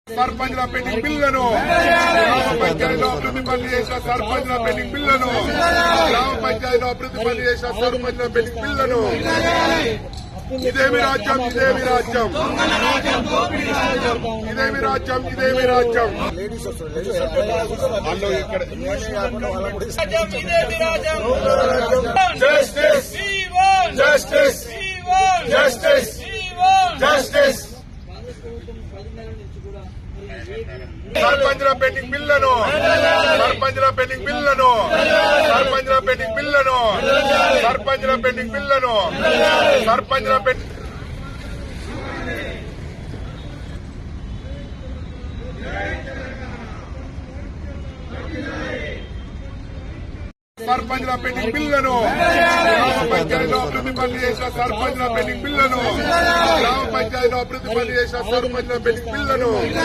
సర్పంచ్ల పెండింగ్ బిల్లులను గ్రామ పంచాయతీలో అభివృద్ధి పనులు చేసిన సర్పంచ్ల పెండింగ్ బిల్లులను గ్రామ పంచాయతీలో అభివృద్ధి పనులు చేసిన సర్పంచ్ల పెండింగ్ బిల్లులను ఇదేమి రాజ్యం ఇదేమి రాజ్యం ఇదేమి రాజ్యం ఇదేమి రాజ్యం జస్టిస్ జస్టిస్ జస్టిస్ జస్టిస్ సర్పంచ్ల పెండింగ్ బిల్లులను సర్పంచ్ల పెండింగ్ బిల్లులను సర్పంచ్ల పెండింగ్ బిల్లులను సర్పంచ్ల పెండింగ్ బిల్లులను సర్పంచ్ల పెండింగ్ సర్పంచ్ల పెండింగ్ బిల్లులను గ్రామ పంచాయతీలో అభివృద్ధి పనులు చేసిన సర్పంచ్ల పెండింగ్ బిల్లులను గ్రామ పంచాయతీలో అభివృద్ధి పనులు చేసిన సర్పంచ్ల పెండింగ్ బిల్లులను